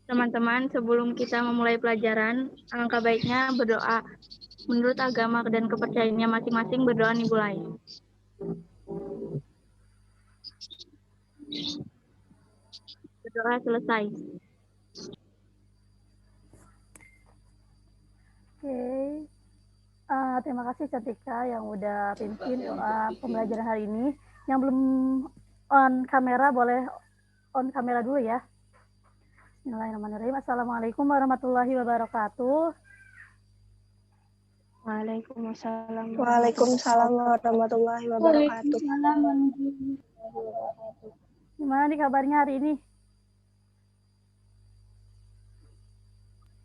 Teman-teman, sebelum kita memulai pelajaran, alangkah baiknya berdoa. Menurut agama dan kepercayaannya masing-masing, berdoa dimulai. Berdoa selesai. Oke. Terima kasih Cantika yang udah pimpin pembelajaran hari ini. Yang belum on kamera boleh on kamera dulu ya. Bismillahirrahmanirrahim. Assalamualaikum warahmatullahi wabarakatuh. Waalaikumsalam. Waalaikumsalam warahmatullahi wabarakatuh. Gimana nih kabarnya hari ini?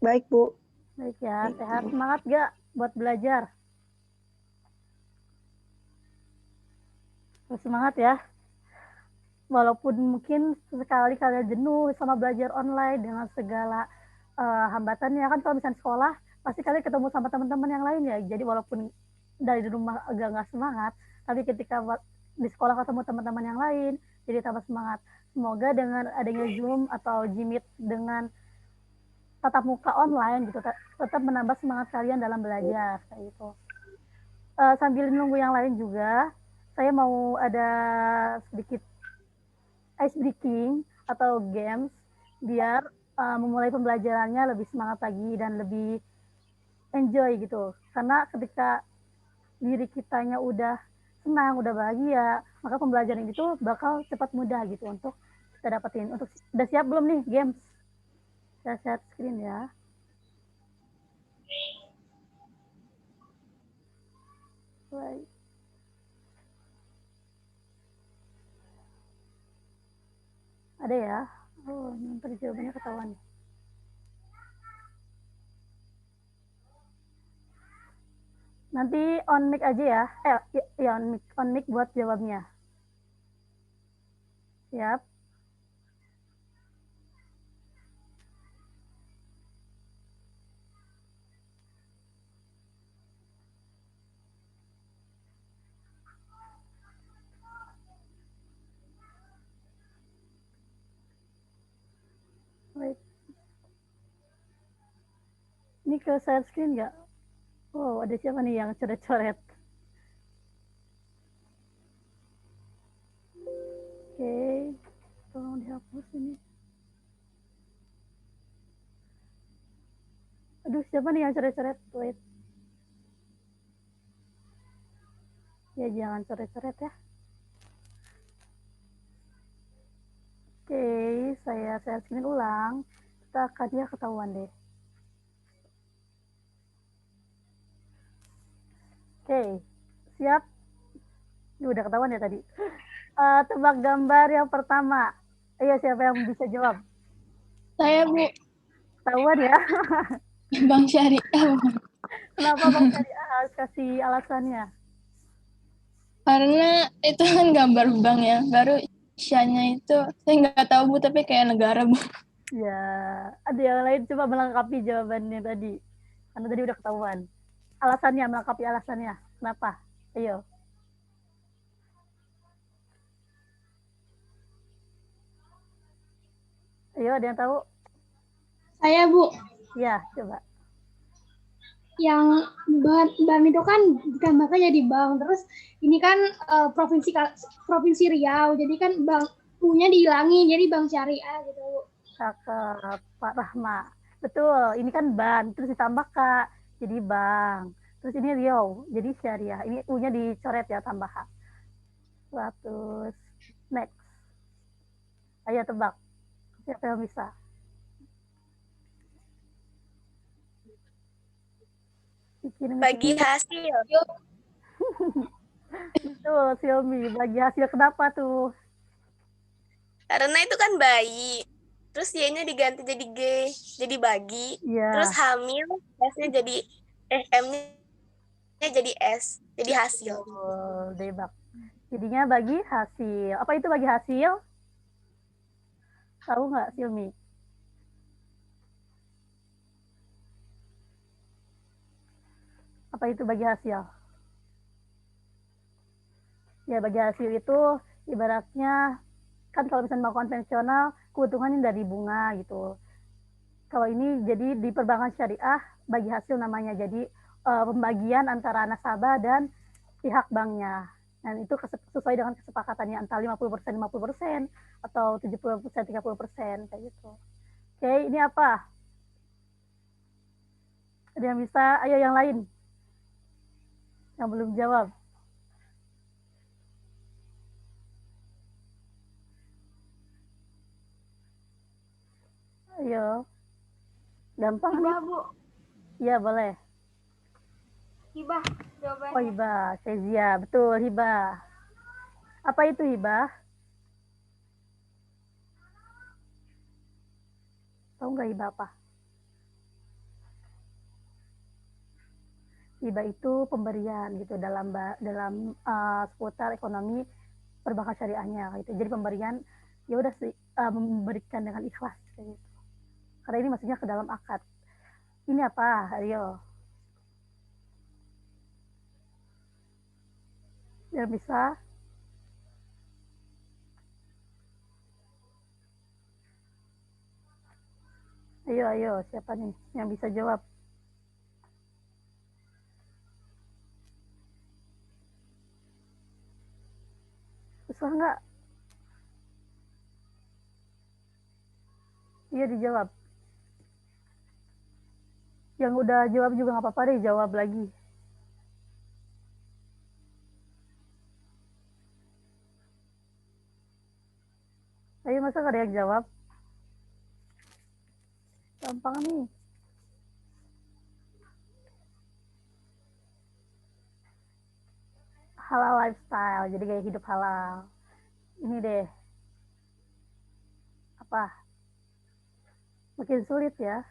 Baik, Bu. Baik ya, sehat. Semangat gak buat belajar? Semangat ya. Walaupun mungkin sekali kalian jenuh sama belajar online dengan segala hambatannya, kan kalau misalnya sekolah pasti kalian ketemu sama teman-teman yang lain ya. Jadi walaupun dari rumah agak nggak semangat, tapi ketika di sekolah ketemu teman-teman yang lain, jadi tambah semangat. Semoga dengan adanya Zoom atau Jimit dengan tatap muka online gitu, tetap menambah semangat kalian dalam belajar kayak gitu. Sambil nunggu yang lain juga, saya mau ada sedikit ice breaking atau games biar memulai pembelajarannya lebih semangat lagi dan lebih enjoy gitu. Karena ketika diri kitanya udah senang, udah bahagia, maka pembelajaran itu bakal cepat mudah gitu untuk kita dapetin. Untuk udah siap belum nih games? Saya share screen ya. Baik. Ada ya? Oh, nanti jawabannya ketahuan. Nanti on mic aja ya. Ya on mic buat jawabnya. Siap. Baik. Ini ke share screen nggak? Oh, ada siapa nih yang coret-coret? Oke, tolong dihapus ini. Aduh, siapa nih yang coret-coret? Wait. Ya, jangan coret-coret ya. Oke, saya share screen ulang. Kita akan ya ketahuan deh. Oke, siap? Ini udah ketahuan ya tadi. Tebak gambar yang pertama. Ayo, siapa yang bisa jawab? Saya, Bu. Ketahuan ya? Bang Syariah. Kenapa Bang Syariah harus kasih alasannya? Karena itu kan gambar bank ya. Baru Syanya itu, saya nggak tahu Bu, tapi kayak negara Bu. Ya, ada yang lain coba melengkapi jawabannya tadi. Karena tadi udah ketahuan. Alasannya, melengkapi alasannya. Kenapa? Ayo. Ayo, ada yang tahu? Saya, Bu. Ya, coba. Yang BAM itu kan gambarnya jadi bank. Terus ini kan provinsi Riau. Jadi kan bank punya dihilangin jadi bank syariah gitu, Bu. Cakep, Pak Rahma. Betul, ini kan ban, terus ditambah Kak, jadi bank. Terus ini Riau, jadi syariah. Ini U-nya dicoret ya, tambah H. 100. Next. Ayo tebak. Siapa yang bisa? Bagi hasil. Betul, Silmi. Bagi hasil kenapa tuh? Karena itu kan bayi. Terus Y-nya diganti jadi G, jadi bagi. Ya. Terus hamil, S-nya jadi M-nya jadi S, jadi hasil. Betul, debak. Jadinya bagi hasil. Apa itu bagi hasil? Tahu nggak, Silmi? Apa itu bagi hasil? Ya, bagi hasil itu ibaratnya kan kalau misalnya mau konvensional keuntungannya dari bunga gitu. Kalau ini jadi di perbankan syariah bagi hasil namanya, jadi pembagian antara nasabah dan pihak banknya. Dan itu sesuai dengan kesepakatannya antara 50% atau 70% 30% kayak gitu. Oke, ini apa? Ada yang bisa? Ayo yang lain. Yang belum jawab. Ayo. Gampang nih. Hibah, Bu. Iya, boleh. Hibah Oh, jawabannya. hibah. Kezia, betul, hibah. Apa itu hibah? Tahu nggak hibah apa? Hibah itu pemberian gitu dalam seputar ekonomi perbankan syariahnya gitu. Jadi pemberian ya udah sih memberikan dengan ikhlas kayak gitu. Karena ini maksudnya ke dalam akad. Ini apa? Ayo. Yang bisa? Ayo, siapa nih yang bisa jawab? Susah nggak? Iya dijawab. Yang udah jawab juga nggak apa-apa deh, jawab lagi. Ayo, masa nggak ada yang jawab? Gampang nih. Halal lifestyle, jadi gaya hidup halal. Ini deh. Apa? Makin sulit ya.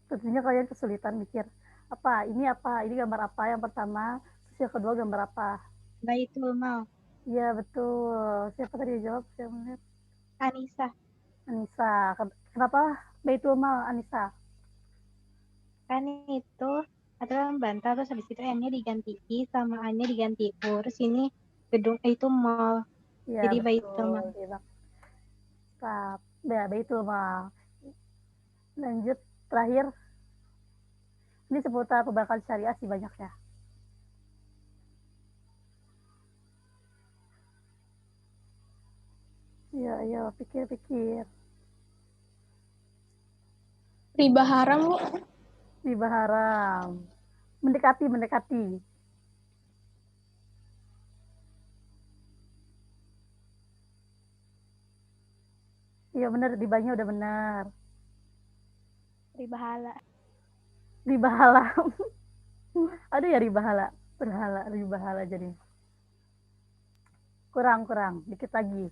Tentunya kalian kesulitan mikir. Apa? Ini apa? Ini gambar apa yang pertama? Terus yang kedua gambar apa? Baitul Mal. Iya, betul. Siapa tadi yang jawab? Saya melihat. Anissa. Anissa. Kenapa Baitul Mal, Anissa? Kan itu adalah membantah, terus habis itu N-nya diganti I sama A-nya diganti U. Terus ini gedung itu mall. Iya, Jadi betul. Baitul Mal. Iya, Baitul Mal. Lanjut, terakhir. Ini seputar perbankan syariah sih banyaknya. Iya, ayo, pikir-pikir. Riba haram, Bu. Riba haram. Mendekati. Iya benar, ribanya udah benar. Riba hala. Riba halal. Ada ya riba halal. Berhala, riba halal jadi. Kurang. Dikit lagi.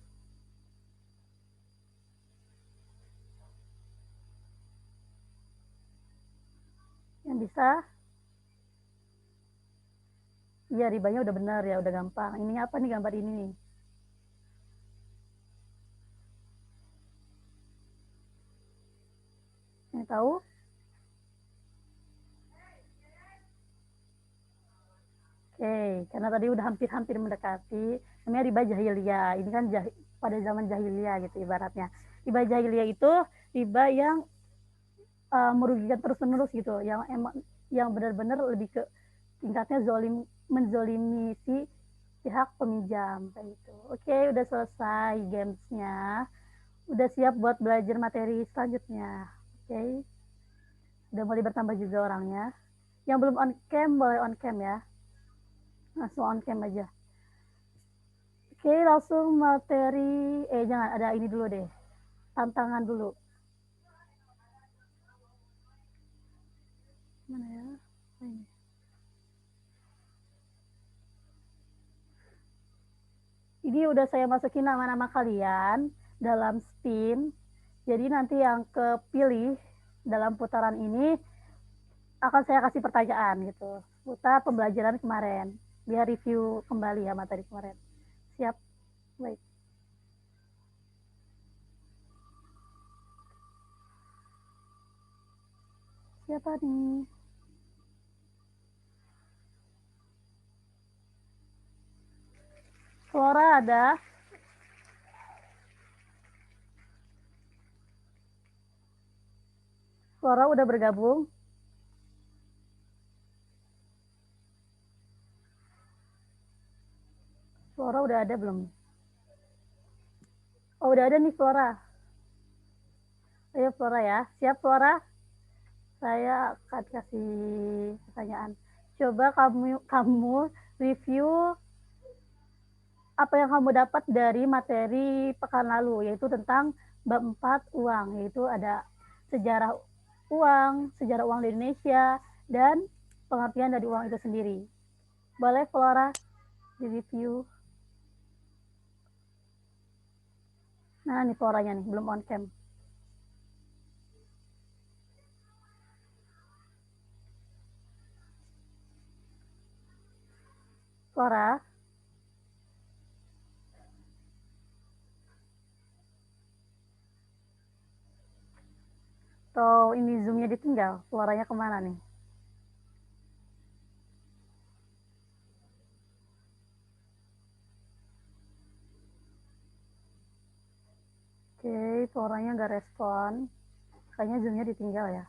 Yang bisa? Iya, ribanya udah benar ya, udah gampang. Ini apa nih gambar ini nih? Yang tahu? Oke, karena tadi udah hampir mendekati. Namanya riba jahiliyah. Ini kan pada zaman jahiliyah gitu ibaratnya. Riba jahiliyah itu riba yang merugikan terus-menerus gitu, yang benar-benar lebih ke tingkatnya menzolimi si pihak peminjam kayak gitu. Oke, udah selesai gamesnya. Udah siap buat belajar materi selanjutnya. Oke. Udah mulai bertambah juga orangnya. Yang belum on cam boleh on cam ya. Langsung on cam aja. Oke, langsung materi. Jangan, ada ini dulu deh. Tantangan dulu. Mana ya? Ini. Ini udah saya masukin nama-nama kalian dalam spin. Jadi nanti yang kepilih dalam putaran ini akan saya kasih pertanyaan gitu. Putar pembelajaran kemarin. Biar review kembali ya materi kemarin. Siap? Baik. Siapa nih? Flora ada? Flora udah bergabung? Flora udah ada belum? Oh, udah ada nih Flora. Ayo Flora ya. Siap Flora? Saya akan kasih pertanyaan. Coba kamu review apa yang kamu dapat dari materi pekan lalu, yaitu tentang bab 4 uang, yaitu ada sejarah uang di Indonesia, dan pengertian dari uang itu sendiri. Boleh Flora di-review? Nah, nih Floranya nih, belum on cam. Flora? Atau ini zoom-nya ditinggal? Floranya kemana nih? Oke, Floranya nggak respon. Kayaknya zoom-nya ditinggal ya.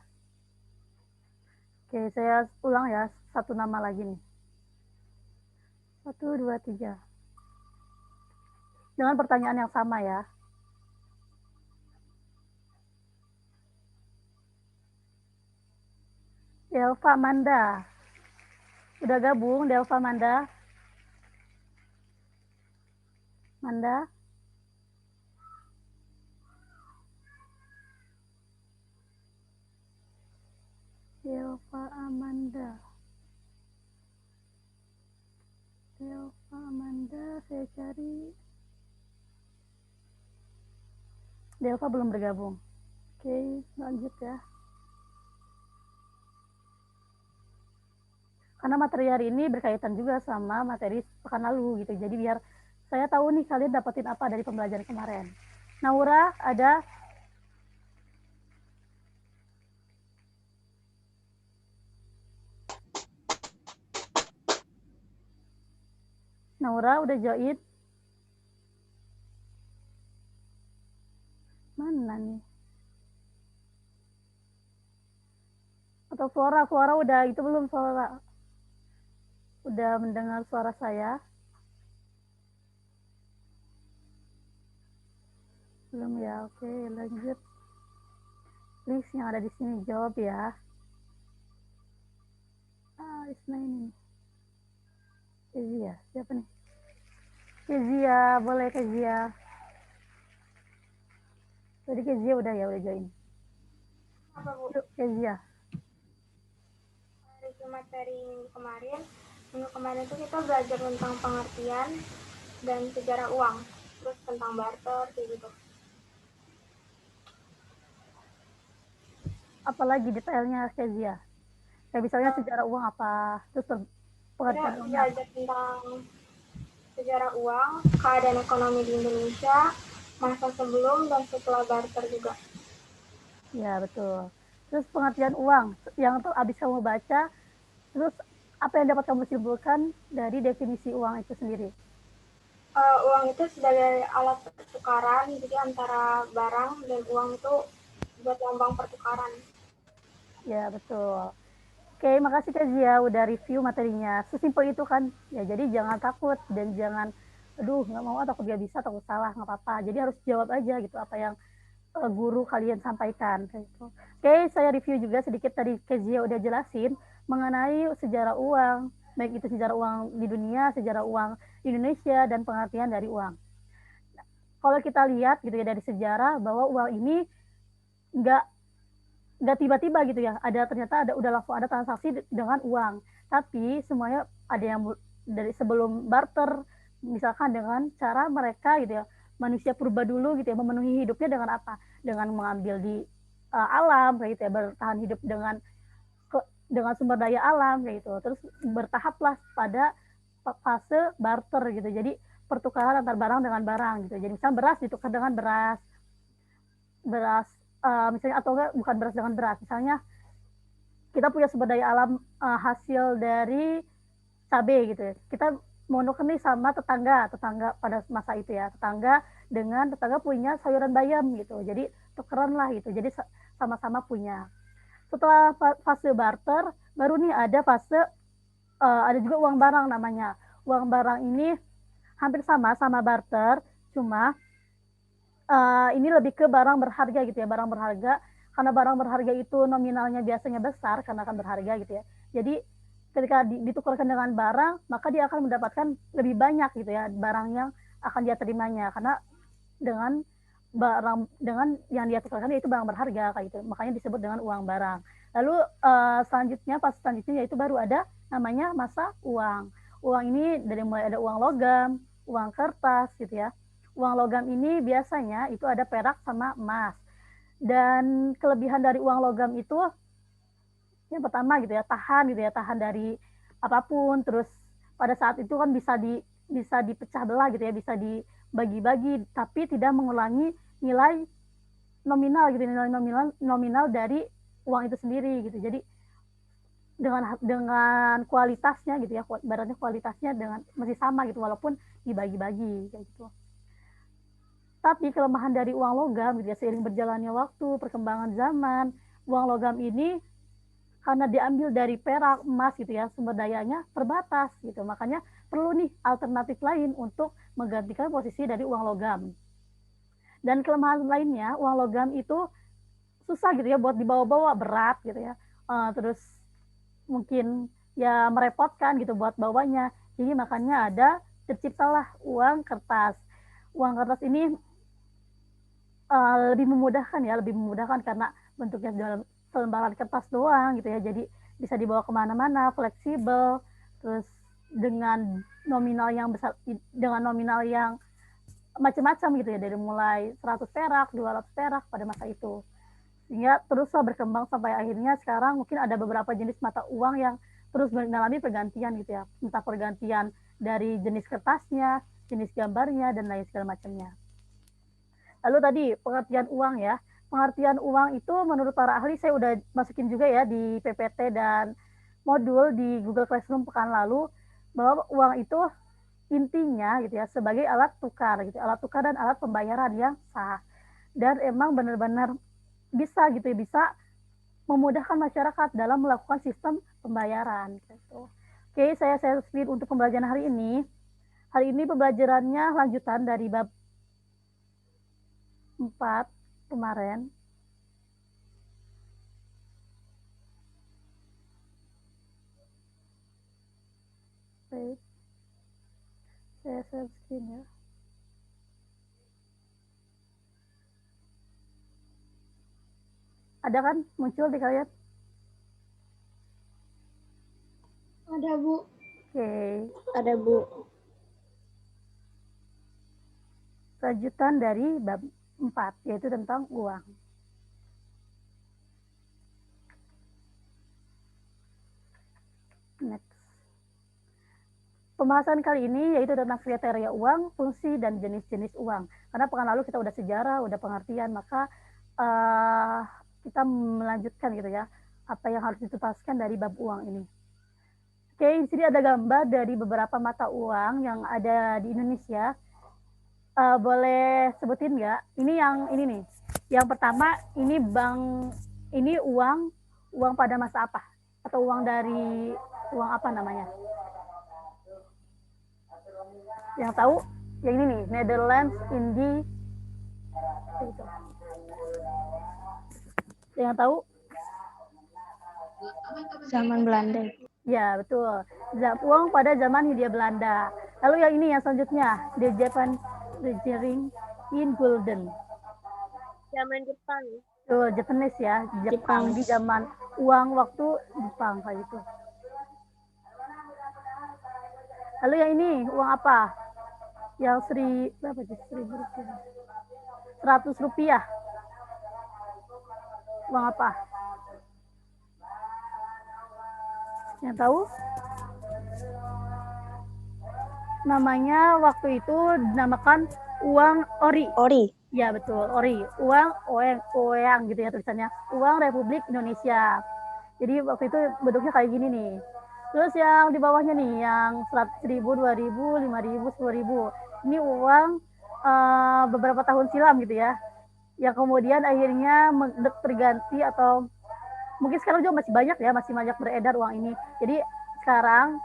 Oke, saya ulang ya, satu nama lagi nih. 1, 2, 3. Dengan pertanyaan yang sama ya. Delva Manda. Udah gabung Delva Manda? Manda? Delva Amanda. Delva Amanda, saya cari. Delva belum bergabung. Oke, lanjut ya. Karena materi hari ini berkaitan juga sama materi pekan lalu gitu. Jadi biar saya tahu nih kalian dapetin apa dari pembelajaran kemarin. Naura ada? Naura udah join? Mana nih? Atau Flora udah itu belum Flora? Udah mendengar suara saya? Belum ya, oke lanjut. Please yang ada di sini jawab ya. Ismail. Kezia, siapa nih? Kezia, boleh Kezia. Tadi Kezia udah ya, udah join. Apa Bu? Yuk Kezia. Review materi minggu kemarin itu kita belajar tentang pengertian dan sejarah uang, terus tentang barter kayak gitu. Apalagi detailnya Kezia? Kayak misalnya sejarah uang apa, terus pengertian Kita uangnya. belajar tentang sejarah uang, keadaan ekonomi di Indonesia, masa sebelum dan setelah barter juga. Ya betul. Terus pengertian uang yang habis kamu baca, terus apa yang dapat kamu simpulkan dari definisi uang itu sendiri? Uang itu sebagai alat pertukaran, jadi antara barang dan uang itu buat lambang pertukaran. Ya betul. Oke, makasih Kezia udah review materinya. Sesimpel itu kan. Ya jadi jangan takut dan jangan, aduh nggak mau, takut gak bisa, takut salah, nggak apa-apa. Jadi harus jawab aja gitu apa yang guru kalian sampaikan. Gitu. Oke, saya review juga sedikit tadi Kezia udah jelasin mengenai sejarah uang, baik itu sejarah uang di dunia, sejarah uang di Indonesia, dan pengertian dari uang. Nah, kalau kita lihat gitu ya dari sejarah bahwa uang ini nggak tiba-tiba gitu ya, ternyata udah langsung ada transaksi dengan uang, tapi semuanya ada yang dari sebelum barter, misalkan dengan cara mereka gitu ya, manusia purba dulu gitu ya, memenuhi hidupnya dengan apa, dengan mengambil di alam kayak gitu ya, bertahan hidup dengan sumber daya alam kayak gitu, terus bertahaplah pada fase barter gitu, jadi pertukaran antar barang dengan barang gitu, jadi misalnya beras ditukar dengan beras misalnya, atau enggak, bukan beras dengan beras, misalnya kita punya sumber daya alam hasil dari cabai gitu ya, kita mau nuker nih sama tetangga pada masa itu ya, tetangga punya sayuran bayam gitu, jadi tukeran lah gitu, jadi sama-sama punya. Setelah fase barter, baru nih ada fase ada juga uang barang namanya. Uang barang ini hampir sama barter, cuma ini lebih ke barang berharga gitu ya, barang berharga. Karena barang berharga itu nominalnya biasanya besar karena akan berharga gitu ya. Jadi ketika ditukarkan dengan barang, maka dia akan mendapatkan lebih banyak gitu ya barang yang akan dia terimanya, karena dengan yang dia tukarkan itu barang berharga kayak gitu. Makanya disebut dengan uang barang. Lalu pas selanjutnya yaitu baru ada namanya masa uang. Uang ini dari mulai ada uang logam, uang kertas gitu ya. Uang logam ini biasanya itu ada perak sama emas. Dan kelebihan dari uang logam itu yang pertama gitu ya, tahan dari apapun. Terus pada saat itu kan bisa dipecah belah gitu ya, bisa dibagi-bagi, tapi tidak mengulangi nilai nominal gitu, nilai nominal dari uang itu sendiri gitu. Jadi dengan kualitasnya gitu ya, ibaratnya kualitasnya masih sama gitu walaupun dibagi-bagi kayak gitu. Tapi kelemahan dari uang logam gitu ya, seiring berjalannya waktu, perkembangan zaman, uang logam ini karena diambil dari perak, emas gitu ya, sumber dayanya terbatas gitu. Makanya perlu nih alternatif lain untuk menggantikan posisi dari uang logam. Dan kelemahan lainnya, uang logam itu susah gitu ya buat dibawa-bawa, berat gitu ya. Terus mungkin ya merepotkan gitu buat bawanya. Jadi makanya terciptalah uang kertas. Uang kertas ini lebih memudahkan karena bentuknya dalam selembaran kertas doang gitu ya, jadi bisa dibawa kemana-mana, fleksibel, terus dengan nominal yang besar, dengan nominal yang macam-macam gitu ya, dari mulai 100 perak, 200 perak pada masa itu, sehingga teruslah berkembang sampai akhirnya sekarang mungkin ada beberapa jenis mata uang yang terus mengalami pergantian gitu ya, entah pergantian dari jenis kertasnya, jenis gambarnya, dan lain segala macamnya. Lalu tadi pengertian uang ya. Pengertian uang itu menurut para ahli, saya udah masukin juga ya di PPT dan modul di Google Classroom pekan lalu, bahwa uang itu intinya gitu ya sebagai alat tukar gitu, alat tukar dan alat pembayaran yang sah. Dan emang benar-benar bisa gitu ya, bisa memudahkan masyarakat dalam melakukan sistem pembayaran gitu. Oke, saya speed untuk pembelajaran hari ini. Hari ini pembelajarannya lanjutan dari bab 4 kemarin. Baik. Saya share screen ya. Ada kan muncul di kalian? Ada, Bu. Oke. Ada, Bu. Lanjutan dari bab 4, yaitu tentang uang. Next. Pembahasan kali ini yaitu tentang kriteria uang, fungsi, dan jenis-jenis uang. Karena pekan lalu kita udah sejarah, udah pengertian, maka kita melanjutkan gitu ya, apa yang harus dituntaskan dari bab uang ini. Oke, di sini ada gambar dari beberapa mata uang yang ada di Indonesia. Boleh sebutin nggak? Ini nih. Yang pertama ini uang pada masa apa? Atau uang apa namanya? Yang tahu? Yang ini nih, Netherlands, Indi. Yang tahu? Zaman Belanda. Ya, betul. Uang pada zaman Hindia Belanda. Lalu yang ini yang selanjutnya, the Japan Regering in Gulden. Zaman Jepang. Japanese ya, Jepang di zaman uang waktu Jepang kayak gitu. Lalu yang ini uang apa? Yang berapa sih? 1.000 rupiah. 100 rupiah. Uang apa? Yang tahu? Namanya waktu itu dinamakan uang ori. Ori. Ya betul, ori. Uang oeng gitu ya tulisannya. Uang Republik Indonesia. Jadi waktu itu bentuknya kayak gini nih. Terus yang di bawahnya nih, yang 100.000, 2.000, 5.000, 10.000. Ini uang beberapa tahun silam gitu ya. Yang kemudian akhirnya terganti atau mungkin sekarang juga masih banyak ya, masih banyak beredar uang ini. Jadi sekarang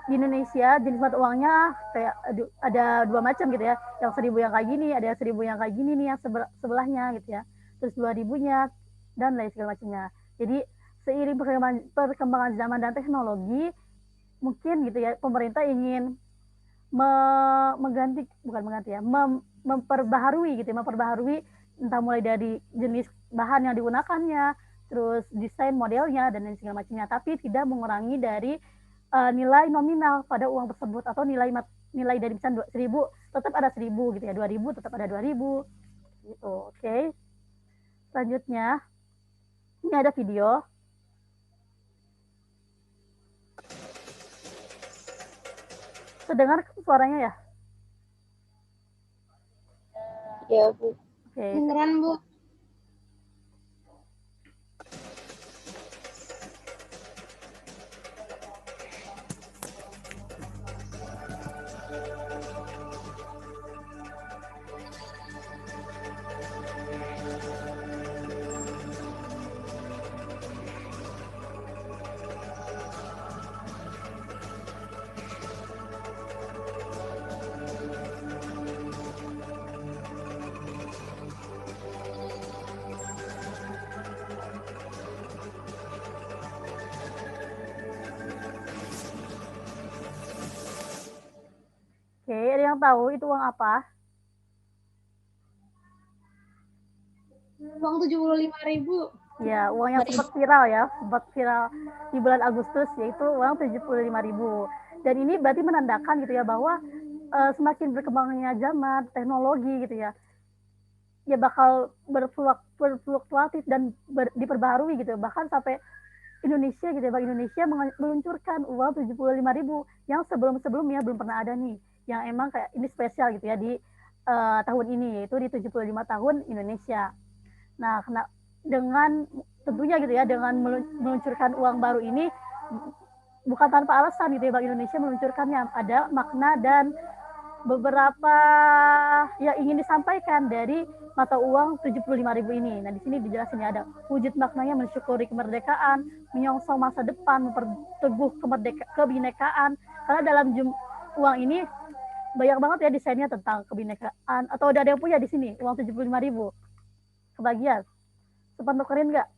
di Indonesia jenis mata uangnya kayak ada dua macam gitu ya. Yang 1.000 yang kayak gini, ada 1.000 yang kayak gini nih yang sebelahnya gitu ya. Terus 2.000-nya dan lain segala macamnya. Jadi seiring perkembangan zaman dan teknologi, mungkin gitu ya pemerintah ingin memperbaharui gitu ya, memperbaharui entah mulai dari jenis bahan yang digunakannya, terus desain modelnya dan lain segala macamnya, tapi tidak mengurangi dari nilai nominal pada uang tersebut atau nilai dari misalnya 1.000 tetap ada 1.000 gitu ya, 2.000 tetap ada 2.000 gitu. Oke. Selanjutnya ini ada video. Terdengar suaranya ya? Ya, Bu. Oke. Beneran, Bu. Oke, ada yang tahu itu uang apa? Uang 75.000. Ya, uang yang sempat viral ya, sempat viral di bulan Agustus, yaitu uang 75.000. Dan ini berarti menandakan gitu ya bahwa semakin berkembangnya zaman, teknologi gitu ya, ya bakal berfluktuatif dan diperbaharui gitu. Bahkan sampai Indonesia gitu ya, Bank Indonesia meluncurkan uang 75.000 yang sebelum-sebelumnya belum pernah ada nih, yang emang kayak ini spesial gitu ya di tahun ini, yaitu di 75 tahun Indonesia. Nah, dengan tentunya gitu ya, dengan meluncurkan uang baru ini bukan tanpa alasan gitu ya, Bank Indonesia meluncurkannya, ada makna dan beberapa yang ingin disampaikan dari mata uang 75.000 ini. Nah, di sini dijelasin ya, ada wujud maknanya mensyukuri kemerdekaan, menyongsong masa depan, memperteguh kebinekaan. Karena dalam uang ini banyak banget ya desainnya tentang kebinekaan. Atau ada yang punya di sini uang 75.000? Kebagian? Sempat nukerin nggak?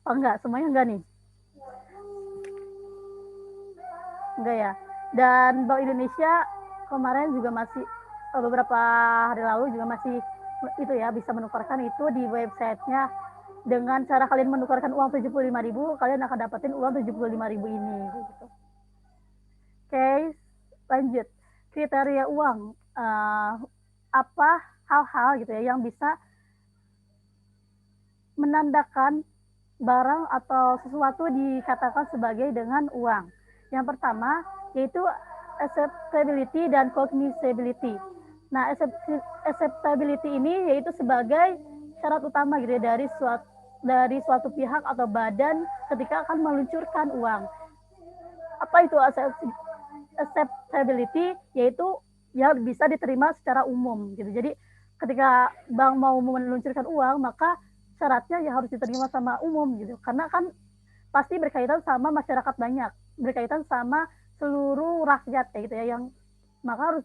Oh enggak, semuanya enggak nih. Enggak ya. Dan Bank Indonesia kemarin juga masih beberapa hari lalu juga masih itu ya, bisa menukarkan itu di websitenya. Dengan cara kalian menukarkan uang 75.000, kalian akan dapetin uang 75.000 ini gitu. Oke, lanjut. Kriteria uang, apa hal-hal gitu ya yang bisa menandakan barang atau sesuatu dikatakan sebagai dengan uang. Yang pertama yaitu acceptability dan cognizability. Nah, acceptability ini yaitu sebagai syarat utama gitu ya, dari suatu pihak atau badan ketika akan meluncurkan uang. Apa itu acceptability? Yaitu ya bisa diterima secara umum gitu. Jadi ketika bank mau meluncurkan uang, maka syaratnya ya harus diterima sama umum gitu. Karena kan pasti berkaitan sama masyarakat banyak, berkaitan sama seluruh rakyat ya gitu ya, yang maka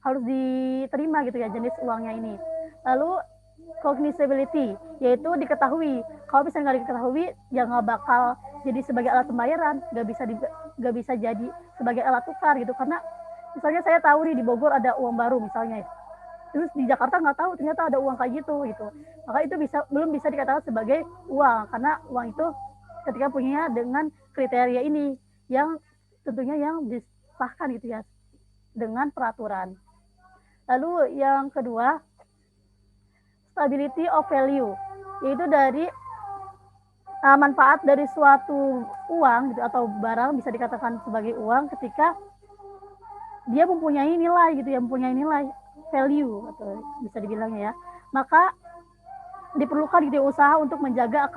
harus diterima gitu ya jenis uangnya ini. Lalu cognizability, yaitu diketahui. Kalau misalnya nggak diketahui, ya nggak bakal jadi sebagai alat pembayaran, nggak bisa jadi sebagai alat tukar gitu. Karena misalnya saya tahu nih di Bogor ada uang baru misalnya, terus di Jakarta nggak tahu ternyata ada uang kayak gitu. Maka itu belum bisa dikatakan sebagai uang, karena uang itu ketika punya dengan kriteria ini yang tentunya yang disahkan gitu ya dengan peraturan. Lalu yang kedua, stability of value, yaitu dari manfaat dari suatu uang gitu, atau barang bisa dikatakan sebagai uang ketika dia mempunyai nilai gitu ya, mempunyai nilai value atau bisa dibilangnya ya. Maka diperlukan gitu ya, usaha untuk menjaga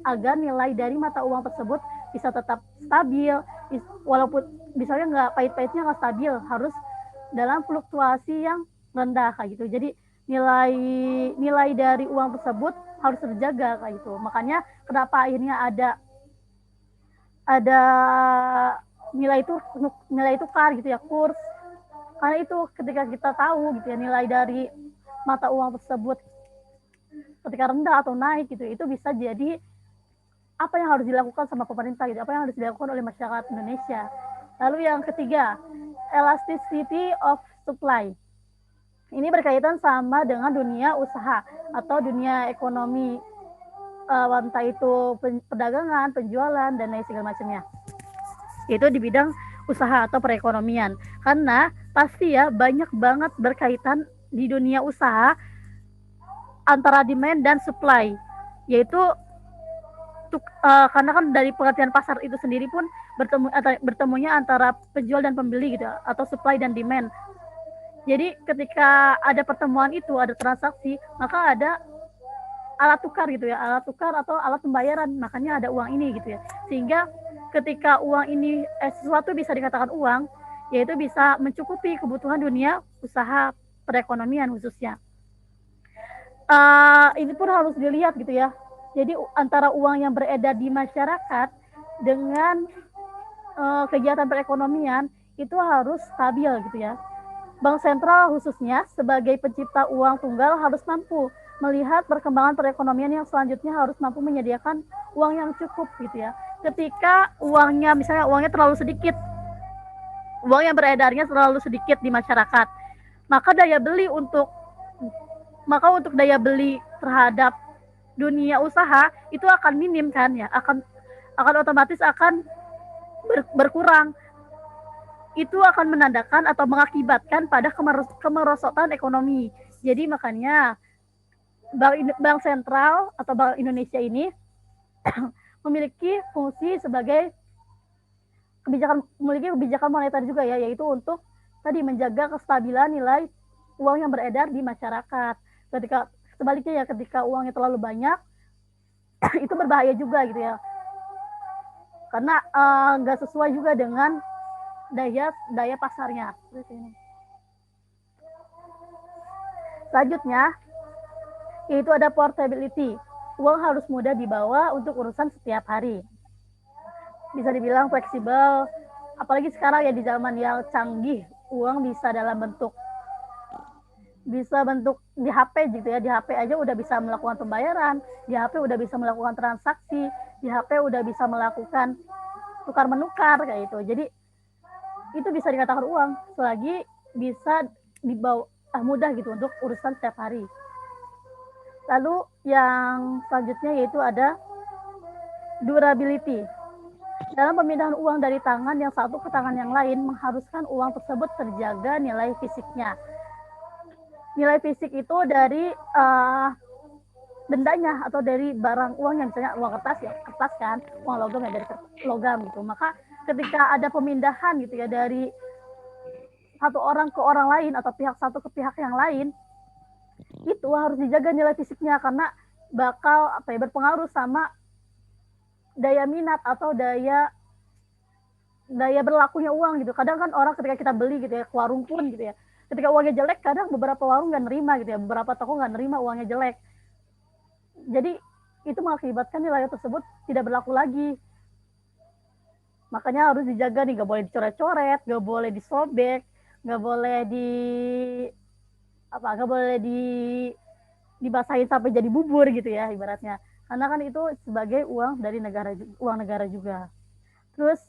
agar nilai dari mata uang tersebut bisa tetap stabil, walaupun misalnya nggak pahit-pahitnya nggak stabil, harus dalam fluktuasi yang rendah kayak gitu. Jadi nilai dari uang tersebut harus terjaga kayak gitu. Makanya kenapa akhirnya ada nilai tukar gitu ya, kurs. Karena itu ketika kita tahu gitu ya nilai dari mata uang tersebut ketika rendah atau naik gitu, itu bisa jadi apa yang harus dilakukan sama pemerintah gitu, apa yang harus dilakukan oleh masyarakat Indonesia. Lalu yang ketiga, elasticity of supply. Ini berkaitan sama dengan dunia usaha atau dunia ekonomi, entah itu perdagangan, penjualan, dan lain segala macamnya. Itu di bidang usaha atau perekonomian. Karena pasti ya banyak banget berkaitan di dunia usaha antara demand dan supply, yaitu karena kan dari pengertian pasar itu sendiri pun bertemunya antara penjual dan pembeli gitu, atau supply dan demand. Jadi ketika ada pertemuan itu, ada transaksi, maka ada alat tukar gitu ya, alat tukar atau alat pembayaran, makanya ada uang ini gitu ya. Sehingga ketika uang ini sesuatu bisa dikatakan uang, yaitu bisa mencukupi kebutuhan dunia usaha perekonomian khususnya. Ini pun harus dilihat gitu ya. Jadi antara uang yang beredar di masyarakat dengan kegiatan perekonomian itu harus stabil gitu ya. Bank sentral khususnya sebagai pencipta uang tunggal harus mampu melihat perkembangan perekonomian yang selanjutnya, harus mampu menyediakan uang yang cukup gitu ya. Ketika misalnya uangnya terlalu sedikit, uang yang beredarnya terlalu sedikit di masyarakat, maka untuk daya beli terhadap dunia usaha itu akan minim kan ya, akan otomatis akan berkurang. Itu akan menandakan atau mengakibatkan pada kemerosotan ekonomi. Jadi makanya Bank Sentral atau Bank Indonesia ini memiliki fungsi sebagai kebijakan moneter juga ya, yaitu untuk tadi menjaga kestabilan nilai uang yang beredar di masyarakat. Sebaliknya ya, ketika uangnya terlalu banyak itu berbahaya juga gitu ya, karena nggak sesuai juga dengan daya pasarnya. Selanjutnya yaitu ada portability. Uang harus mudah dibawa untuk urusan setiap hari. Bisa dibilang fleksibel, apalagi sekarang ya di zaman yang canggih, uang bisa dalam bentuk di HP gitu ya. Di HP aja udah bisa melakukan pembayaran, di HP udah bisa melakukan transaksi, di HP udah bisa melakukan tukar menukar kayak itu. Jadi itu bisa dikatakan uang selagi bisa dibawa mudah gitu untuk urusan setiap hari. Lalu yang selanjutnya yaitu ada durability. Dalam pemindahan uang dari tangan yang satu ke tangan yang lain, mengharuskan uang tersebut terjaga nilai fisiknya. Nilai fisik itu dari bendanya atau dari barang uang, yang misalnya uang kertas ya kertas kan, uang logam ya dari logam gitu. Maka ketika ada pemindahan gitu ya dari satu orang ke orang lain atau pihak satu ke pihak yang lain, itu harus dijaga nilai fisiknya, karena bakal berpengaruh sama daya minat atau daya berlakunya uang gitu. Kadang kan orang ketika kita beli gitu ya, ke warung pun gitu ya, ketika uangnya jelek, kadang beberapa warung nggak nerima gitu ya, beberapa toko nggak nerima uangnya jelek. Jadi itu mengakibatkan nilai tersebut tidak berlaku lagi. Makanya harus dijaga nih, nggak boleh dicoret-coret, nggak boleh disobek, nggak boleh dibasahin sampai jadi bubur gitu ya ibaratnya, karena kan itu sebagai uang dari negara juga. Terus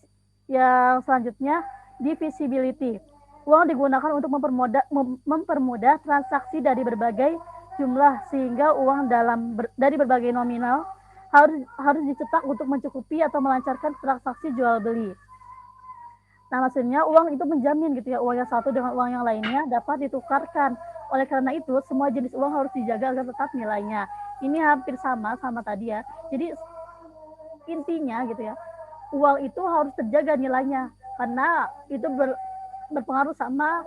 yang selanjutnya divisibility. Uang digunakan untuk mempermudah transaksi dari berbagai jumlah, sehingga uang dari berbagai nominal harus dicetak untuk mencukupi atau melancarkan transaksi jual beli. Nah, maksudnya uang itu menjamin gitu ya, uang yang satu dengan uang yang lainnya dapat ditukarkan. Oleh karena itu, semua jenis uang harus dijaga agar tetap nilainya. Ini hampir sama tadi ya. Jadi intinya gitu ya, uang itu harus terjaga nilainya, karena itu berpengaruh sama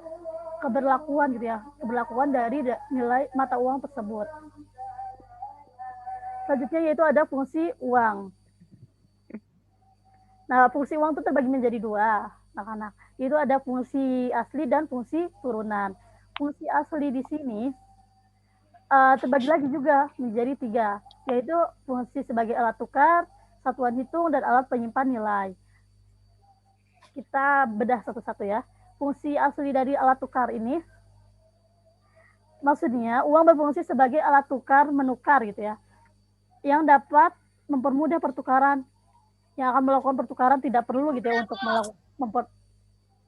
keberlakuan gitu ya, keberlakuan dari nilai mata uang tersebut. Selanjutnya yaitu ada fungsi uang. Nah, fungsi uang itu terbagi menjadi dua, anak-anak. Itu ada fungsi asli dan fungsi turunan. Fungsi asli di sini terbagi lagi juga menjadi tiga, yaitu fungsi sebagai alat tukar, satuan hitung, dan alat penyimpan nilai. Kita bedah satu-satu ya. Fungsi asli dari alat tukar ini, maksudnya uang berfungsi sebagai alat tukar menukar gitu ya, yang dapat mempermudah pertukaran. Yang akan melakukan pertukaran tidak perlu gitu ya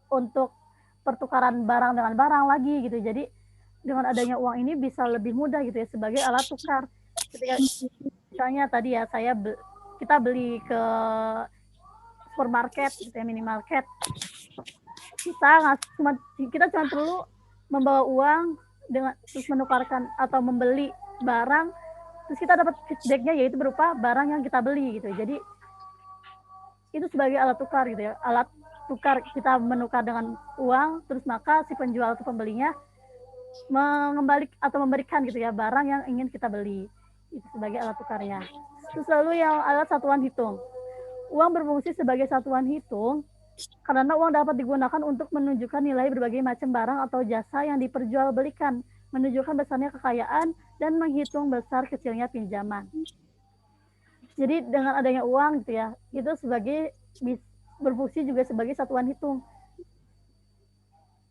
untuk pertukaran barang dengan barang lagi gitu. Jadi dengan adanya uang ini bisa lebih mudah gitu ya sebagai alat tukar. Ketika misalnya tadi ya kita beli ke supermarket gitu ya, minimarket, kita cuma perlu membawa uang dengan terus menukarkan atau membeli barang, terus kita dapat feedbacknya yaitu berupa barang yang kita beli gitu. Jadi itu sebagai alat tukar gitu ya, alat tukar kita menukar dengan uang, terus maka si penjual atau pembelinya mengembalik atau memberikan gitu ya barang yang ingin kita beli, itu sebagai alat tukarnya. Terus lalu yang alat satuan hitung, uang berfungsi sebagai satuan hitung karena uang dapat digunakan untuk menunjukkan nilai berbagai macam barang atau jasa yang diperjualbelikan, menunjukkan besarnya kekayaan dan menghitung besar kecilnya pinjaman. Jadi dengan adanya uang gitu ya, itu berfungsi juga sebagai satuan hitung.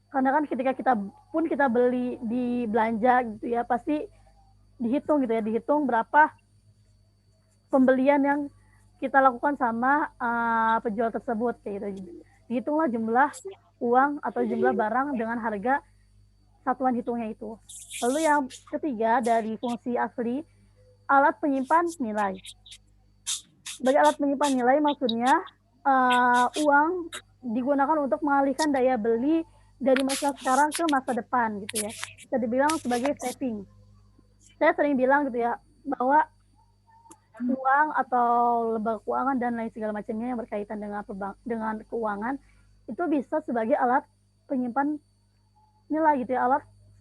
Karena kan ketika kita beli di belanja gitu ya, pasti dihitung gitu ya, dihitung berapa pembelian yang kita lakukan sama penjual tersebut kayak gitu. Dihitunglah jumlah uang atau jumlah barang dengan harga satuan hitungnya itu. Lalu yang ketiga dari fungsi asli, alat penyimpan nilai. Sebagai alat penyimpan nilai maksudnya uang digunakan untuk mengalihkan daya beli dari masa sekarang ke masa depan gitu ya. Bisa dibilang sebagai saving. Saya sering bilang gitu ya bahwa uang atau lembaga keuangan dan lain segala macamnya yang berkaitan dengan keuangan itu bisa sebagai alat penyimpan nilai gitu ya,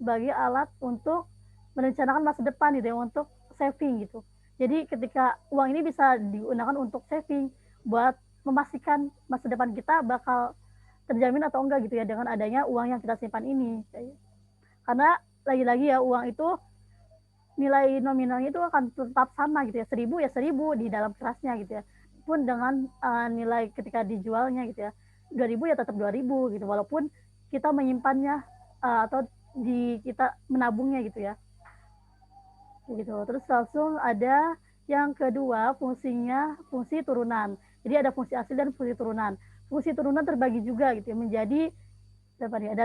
sebagai alat untuk merencanakan masa depan gitu ya, untuk saving gitu. Jadi ketika uang ini bisa digunakan untuk saving buat memastikan masa depan kita bakal terjamin atau enggak gitu ya dengan adanya uang yang kita simpan ini. Karena lagi-lagi ya uang itu nilai nominalnya itu akan tetap sama gitu ya, 1.000 ya 1.000 di dalam kerasnya gitu ya. Pun dengan nilai ketika dijualnya gitu ya, 2.000 ya tetap 2.000 gitu, walaupun kita menyimpannya atau kita menabungnya gitu ya. Gitu. Terus langsung ada yang kedua fungsinya fungsi turunan. Jadi ada fungsi asli dan fungsi turunan. Fungsi turunan terbagi juga gitu ya, menjadi ada